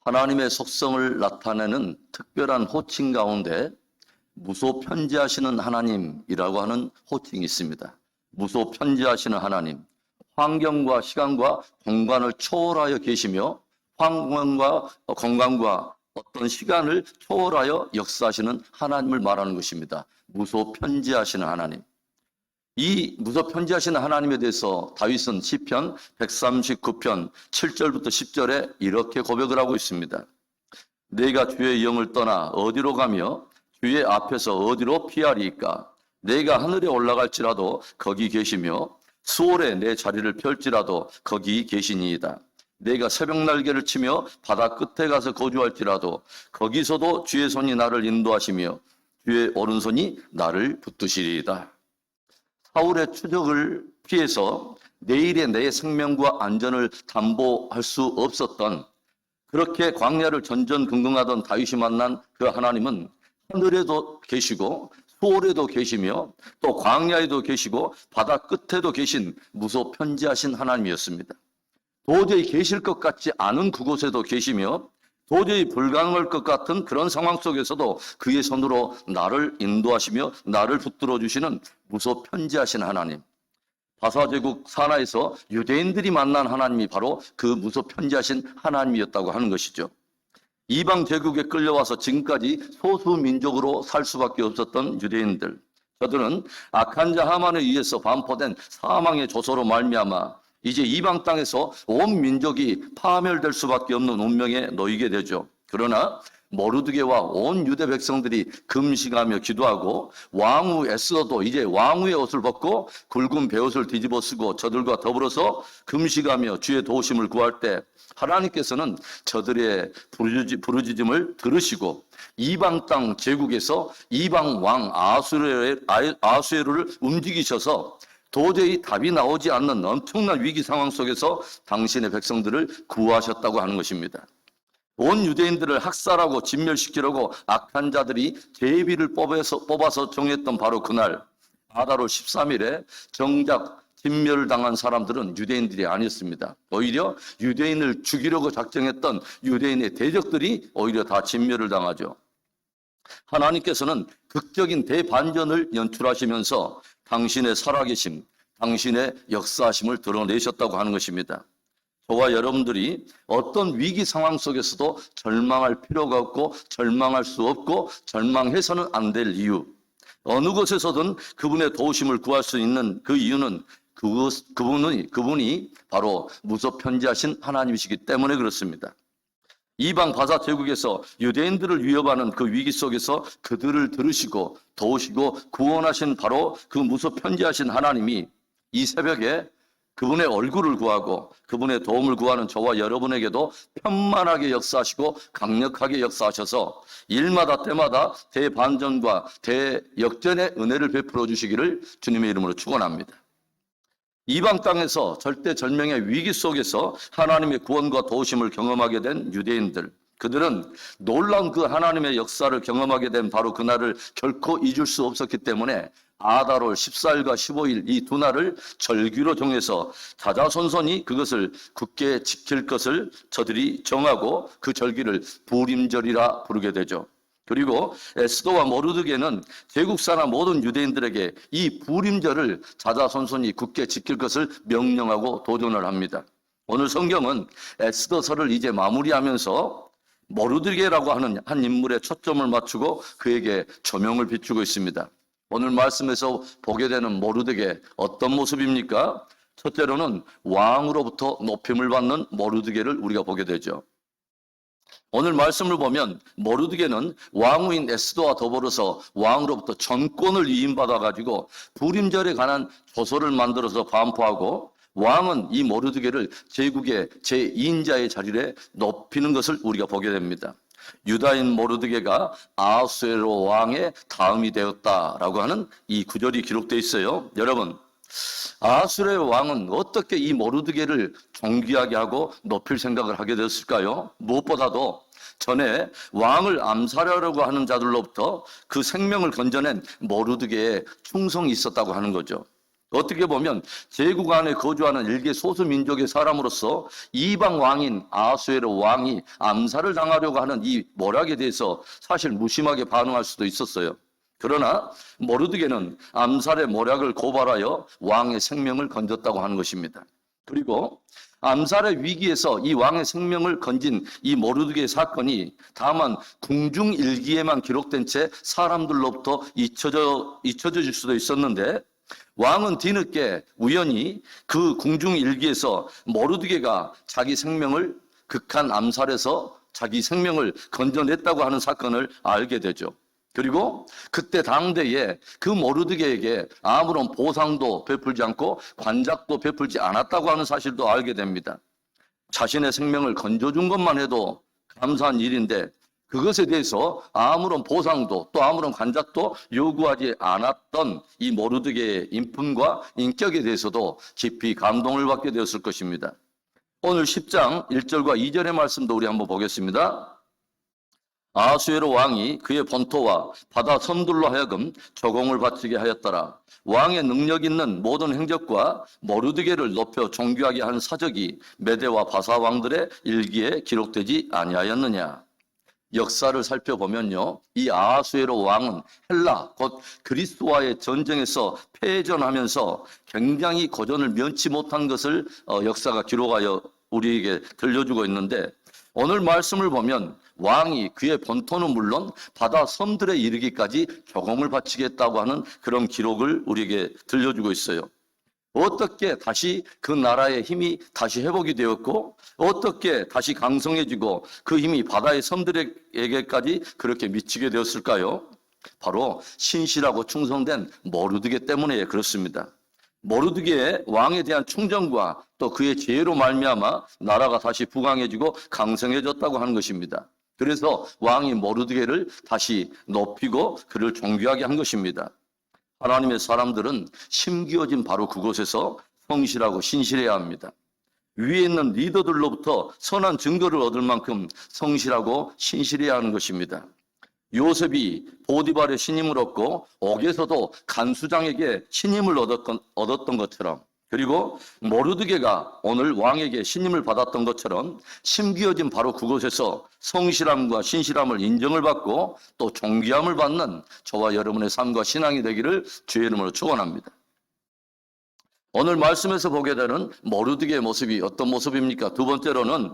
하나님의 속성을 나타내는 특별한 호칭 가운데 무소편지하시는 하나님이라고 하는 호칭이 있습니다. 무소편지하시는 하나님, 환경과 시간과 공간을 초월하여 계시며 환경과 공간과 어떤 시간을 초월하여 역사하시는 하나님을 말하는 것입니다. 무소편지하시는 하나님. 이 무소편지하시는 하나님에 대해서 다윗은 시편 139편 7절부터 10절에 이렇게 고백을 하고 있습니다. 내가 주의 영을 떠나 어디로 가며 주의 앞에서 어디로 피하리이까? 내가 하늘에 올라갈지라도 거기 계시며 수월에 내 자리를 펼지라도 거기 계시니이다. 내가 새벽 날개를 치며 바다 끝에 가서 거주할지라도 거기서도 주의 손이 나를 인도하시며 주의 오른손이 나를 붙드시리이다. 사울의 추적을 피해서 내일의 내 생명과 안전을 담보할 수 없었던, 그렇게 광야를 전전긍긍하던 다윗이 만난 그 하나님은 하늘에도 계시고 수월에도 계시며 또 광야에도 계시고 바다 끝에도 계신 무소편지하신 하나님이었습니다. 도저히 계실 것 같지 않은 그곳에도 계시며 도저히 불가능할 것 같은 그런 상황 속에서도 그의 손으로 나를 인도하시며 나를 붙들어 주시는 무소편지하신 하나님. 바사제국 산하에서 유대인들이 만난 하나님이 바로 그 무소편지하신 하나님이었다고 하는 것이죠. 이방 제국에 끌려와서 지금까지 소수민족으로 살 수밖에 없었던 유대인들, 저들은 악한 자 하만에 의해서 반포된 사망의 조소로 말미암아 이제 이방 땅에서 온 민족이 파멸될 수밖에 없는 운명에 놓이게 되죠. 그러나 모르드게와 온 유대 백성들이 금식하며 기도하고 왕후 에스더도 이제 왕후의 옷을 벗고 굵은 베옷을 뒤집어 쓰고 저들과 더불어서 금식하며 주의 도우심을 구할 때 하나님께서는 저들의 부르짖음을 들으시고 이방 땅 제국에서 이방 왕 아수에로를 움직이셔서 도저히 답이 나오지 않는 엄청난 위기 상황 속에서 당신의 백성들을 구하셨다고 하는 것입니다. 온 유대인들을 학살하고 진멸시키려고 악한 자들이 제비를 뽑아서 정했던 바로 그날 아달월 13일에 정작 진멸을 당한 사람들은 유대인들이 아니었습니다. 오히려 유대인을 죽이려고 작정했던 유대인의 대적들이 오히려 다 진멸을 당하죠. 하나님께서는 극적인 대반전을 연출하시면서 당신의 살아계심, 당신의 역사하심을 드러내셨다고 하는 것입니다. 저와 여러분들이 어떤 위기 상황 속에서도 절망할 필요가 없고 절망할 수 없고 절망해서는 안 될 이유, 어느 곳에서든 그분의 도우심을 구할 수 있는 그 이유는 그분이 바로 무소편지하신 하나님이시기 때문에 그렇습니다. 이방 바사 제국에서 유대인들을 위협하는 그 위기 속에서 그들을 들으시고 도우시고 구원하신 바로 그 무소편지하신 하나님이 이 새벽에 그분의 얼굴을 구하고 그분의 도움을 구하는 저와 여러분에게도 편만하게 역사하시고 강력하게 역사하셔서 일마다 때마다 대반전과 대역전의 은혜를 베풀어 주시기를 주님의 이름으로 축원합니다. 이방 땅에서 절대절명의 위기 속에서 하나님의 구원과 도우심을 경험하게 된 유대인들, 그들은 놀라운 그 하나님의 역사를 경험하게 된 바로 그날을 결코 잊을 수 없었기 때문에 아달월 14일과 15일 이 두 날을 절기로 정해서 자자손손이 그것을 굳게 지킬 것을 저들이 정하고 그 절기를 부림절이라 부르게 되죠. 그리고 에스더와 모르드게는 제국 사람 모든 유대인들에게 이 부림절을 자자손손이 굳게 지킬 것을 명령하고 도전을 합니다. 오늘 성경은 에스더서를 이제 마무리하면서 모르드게라고 하는 한 인물에 초점을 맞추고 그에게 조명을 비추고 있습니다. 오늘 말씀에서 보게 되는 모르드게 어떤 모습입니까? 첫째로는 왕으로부터 높임을 받는 모르드게를 우리가 보게 되죠. 오늘 말씀을 보면 모르드게는 왕후인 에스더와 더불어서 왕으로부터 전권을 위임받아 가지고 부림절에 관한 조서를 만들어서 반포하고 왕은 이 모르드게를 제국의 제2인자의 자리에 높이는 것을 우리가 보게 됩니다. 유다인 모르드게가 아하수에로 왕의 다음이 되었다라고 하는 이 구절이 기록되어 있어요. 여러분, 아하수에로 왕은 어떻게 이 모르드게를 존귀하게 하고 높일 생각을 하게 되었을까요? 무엇보다도 전에 왕을 암살하려고 하는 자들로부터 그 생명을 건져낸 모르드게의 충성이 있었다고 하는 거죠. 어떻게 보면 제국 안에 거주하는 일개 소수민족의 사람으로서 이방 왕인 아하수에로 왕이 암살을 당하려고 하는 이 모략에 대해서 사실 무심하게 반응할 수도 있었어요. 그러나 모르드게는 암살의 모략을 고발하여 왕의 생명을 건졌다고 하는 것입니다. 그리고 암살의 위기에서 이 왕의 생명을 건진 이 모르드게 사건이 다만 궁중일기에만 기록된 채 사람들로부터 잊혀질 수도 있었는데, 왕은 뒤늦게 우연히 그 궁중일기에서 모르드게가 자기 생명을 극한 암살에서 자기 생명을 건져냈다고 하는 사건을 알게 되죠. 그리고 그때 당대에 그 모르드게에게 아무런 보상도 베풀지 않고 관작도 베풀지 않았다고 하는 사실도 알게 됩니다. 자신의 생명을 건져준 것만 해도 감사한 일인데 그것에 대해서 아무런 보상도 또 아무런 관작도 요구하지 않았던 이 모르드게의 인품과 인격에 대해서도 깊이 감동을 받게 되었을 것입니다. 오늘 10장 1절과 2절의 말씀도 우리 한번 보겠습니다. 아하수에로 왕이 그의 본토와 바다 섬들로 하여금 조공을 바치게 하였더라. 왕의 능력 있는 모든 행적과 모르드게를 높여 존귀하게 한 사적이 메대와 바사 왕들의 일기에 기록되지 아니하였느냐. 역사를 살펴보면요, 이 아하수에로 왕은 헬라 곧 그리스와의 전쟁에서 패전하면서 굉장히 고전을 면치 못한 것을 역사가 기록하여 우리에게 들려주고 있는데, 오늘 말씀을 보면 왕이 그의 본토는 물론 바다 섬들에 이르기까지 조공을 바치겠다고 하는 그런 기록을 우리에게 들려주고 있어요. 어떻게 다시 그 나라의 힘이 다시 회복이 되었고 어떻게 다시 강성해지고 그 힘이 바다의 섬들에게까지 그렇게 미치게 되었을까요? 바로 신실하고 충성된 모르드게 때문에 그렇습니다. 모르드게의 왕에 대한 충정과 또 그의 지혜로 말미암아 나라가 다시 부강해지고 강성해졌다고 하는 것입니다. 그래서 왕이 모르드게를 다시 높이고 그를 존귀하게 한 것입니다. 하나님의 사람들은 심기어진 바로 그곳에서 성실하고 신실해야 합니다. 위에 있는 리더들로부터 선한 증거를 얻을 만큼 성실하고 신실해야 하는 것입니다. 요셉이 보디발의 신임을 얻고 옥에서도 간수장에게 신임을 얻었던 것처럼, 그리고 모르드게가 오늘 왕에게 신임을 받았던 것처럼 심기어진 바로 그곳에서 성실함과 신실함을 인정을 받고 또 존귀함을 받는 저와 여러분의 삶과 신앙이 되기를 주의 이름으로 축원합니다. 오늘 말씀에서 보게 되는 모르드게의 모습이 어떤 모습입니까? 두 번째로는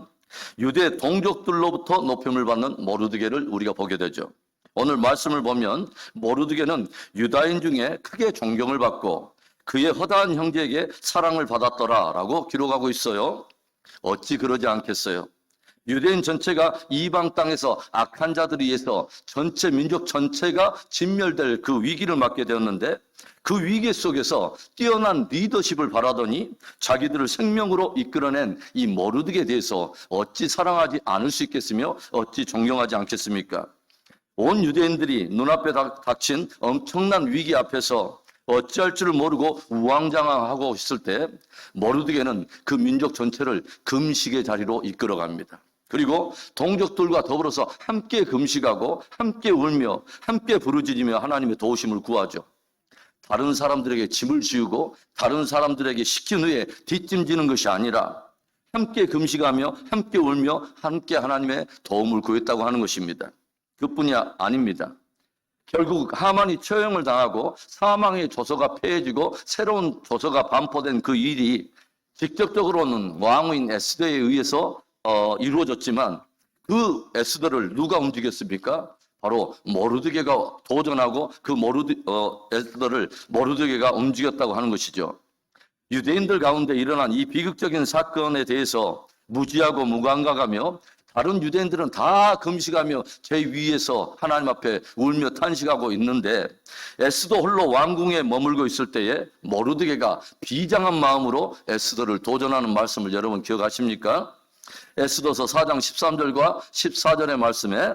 유대 동족들로부터 높임을 받는 모르드게를 우리가 보게 되죠. 오늘 말씀을 보면 모르드게는 유다인 중에 크게 존경을 받고 그의 허다한 형제에게 사랑을 받았더라라고 기록하고 있어요. 어찌 그러지 않겠어요? 유대인 전체가 이방 땅에서 악한 자들에 의해서 전체 민족 전체가 진멸될 그 위기를 맞게 되었는데, 그 위기 속에서 뛰어난 리더십을 바라더니 자기들을 생명으로 이끌어낸 이 모르드게에 대해서 어찌 사랑하지 않을 수 있겠으며 어찌 존경하지 않겠습니까? 온 유대인들이 눈앞에 닥친 엄청난 위기 앞에서 어찌할 줄을 모르고 우왕좌왕하고 있을 때 모르드게는 그 민족 전체를 금식의 자리로 이끌어갑니다. 그리고 동족들과 더불어서 함께 금식하고 함께 울며 함께 부르짖으며 하나님의 도우심을 구하죠. 다른 사람들에게 짐을 지우고 다른 사람들에게 시킨 후에 뒷짐지는 것이 아니라 함께 금식하며 함께 울며 함께 하나님의 도움을 구했다고 하는 것입니다. 그뿐이 아닙니다. 결국 하만이 처형을 당하고 사망의 조서가 폐해지고 새로운 조서가 반포된 그 일이 직접적으로는 왕후인 에스더에 의해서 이루어졌지만 그 에스더를 누가 움직였습니까? 바로 모르드게가 도전하고 그 에스더를 모르드게가 움직였다고 하는 것이죠. 유대인들 가운데 일어난 이 비극적인 사건에 대해서 무지하고 무감각하며 다른 유대인들은 다 금식하며 제 위에서 하나님 앞에 울며 탄식하고 있는데 에스더 홀로 왕궁에 머물고 있을 때에 모르드게가 비장한 마음으로 에스더를 도전하는 말씀을 여러분 기억하십니까? 에스더서 4장 13절과 14절의 말씀에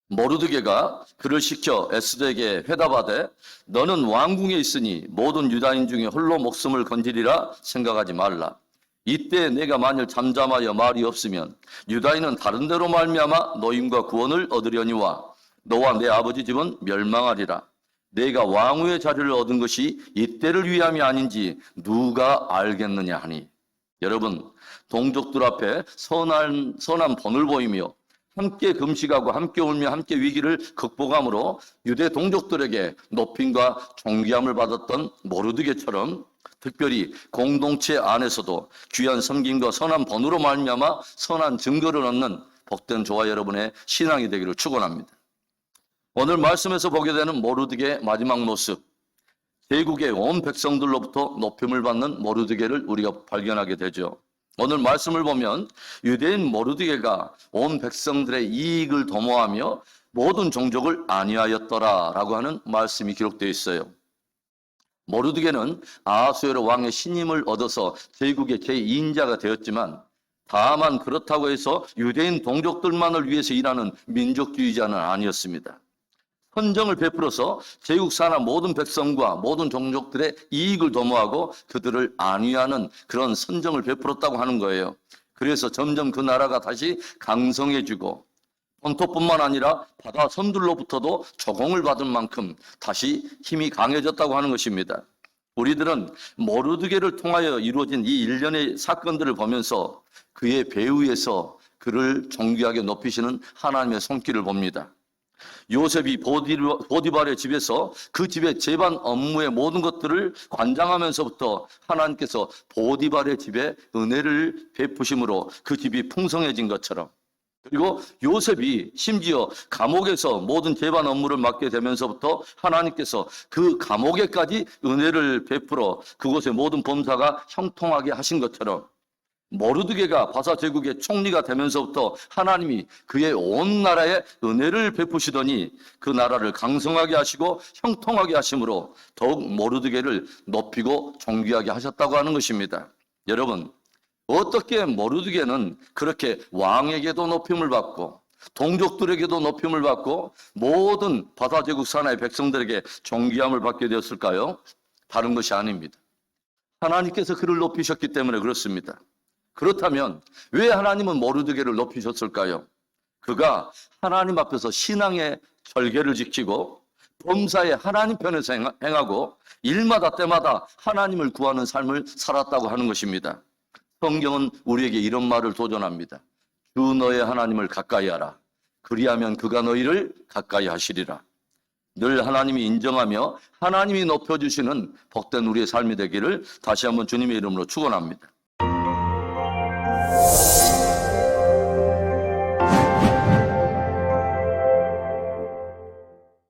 모르드게가 그를 시켜 에스더에게 회답하되 너는 왕궁에 있으니 모든 유다인 중에 홀로 목숨을 건지리라 생각하지 말라. 이때 내가 만일 잠잠하여 말이 없으면 유다인은 다른 데로 말미암아 노임과 구원을 얻으려니와 너와 내 아버지 집은 멸망하리라. 내가 왕후의 자리를 얻은 것이 이때를 위함이 아닌지 누가 알겠느냐 하니. 여러분, 동족들 앞에 선한 본을 보이며 함께 금식하고 함께 울며 함께 위기를 극복함으로 유대 동족들에게 높임과 존귀함을 받았던 모르드게처럼 특별히 공동체 안에서도 귀한 섬김과 선한 본으로 말미암아 선한 증거를 얻는 복된 저와 여러분의 신앙이 되기를 축원합니다. 오늘 말씀에서 보게 되는 모르드게의 마지막 모습, 제국의 온 백성들로부터 높임을 받는 모르드게를 우리가 발견하게 되죠. 오늘 말씀을 보면 유대인 모르드게가 온 백성들의 이익을 도모하며 모든 종족을 안위하였더라라고 하는 말씀이 기록되어 있어요. 모르드게는 아하수에로 왕의 신임을 얻어서 제국의 제2인자가 되었지만 다만 그렇다고 해서 유대인 동족들만을 위해서 일하는 민족주의자는 아니었습니다. 헌정을 베풀어서 제국 산하 모든 백성과 모든 종족들의 이익을 도모하고 그들을 안위하는 그런 선정을 베풀었다고 하는 거예요. 그래서 점점 그 나라가 다시 강성해지고 본토뿐만 아니라 바다 선들로부터도 조공을 받을 만큼 다시 힘이 강해졌다고 하는 것입니다. 우리들은 모르드게를 통하여 이루어진 이 일련의 사건들을 보면서 그의 배후에서 그를 존귀하게 높이시는 하나님의 손길을 봅니다. 요셉이 보디발의 집에서 그 집의 제반 업무의 모든 것들을 관장하면서부터 하나님께서 보디발의 집에 은혜를 베푸심으로 그 집이 풍성해진 것처럼, 그리고 요셉이 심지어 감옥에서 모든 제반 업무를 맡게 되면서부터 하나님께서 그 감옥에까지 은혜를 베풀어 그곳의 모든 범사가 형통하게 하신 것처럼, 모르드게가 바사 제국의 총리가 되면서부터 하나님이 그의 온 나라에 은혜를 베푸시더니 그 나라를 강성하게 하시고 형통하게 하심으로 더욱 모르드게를 높이고 존귀하게 하셨다고 하는 것입니다. 여러분, 어떻게 모르드게는 그렇게 왕에게도 높임을 받고 동족들에게도 높임을 받고 모든 바사 제국 산하의 백성들에게 존귀함을 받게 되었을까요? 다른 것이 아닙니다. 하나님께서 그를 높이셨기 때문에 그렇습니다. 그렇다면 왜 하나님은 모르드게를 높이셨을까요? 그가 하나님 앞에서 신앙의 절개를 지키고 범사에 하나님 편에서 행하고 일마다 때마다 하나님을 구하는 삶을 살았다고 하는 것입니다. 성경은 우리에게 이런 말을 도전합니다. 주 너의 하나님을 가까이 하라. 그리하면 그가 너희를 가까이 하시리라. 늘 하나님이 인정하며 하나님이 높여주시는 복된 우리의 삶이 되기를 다시 한번 주님의 이름으로 축원합니다.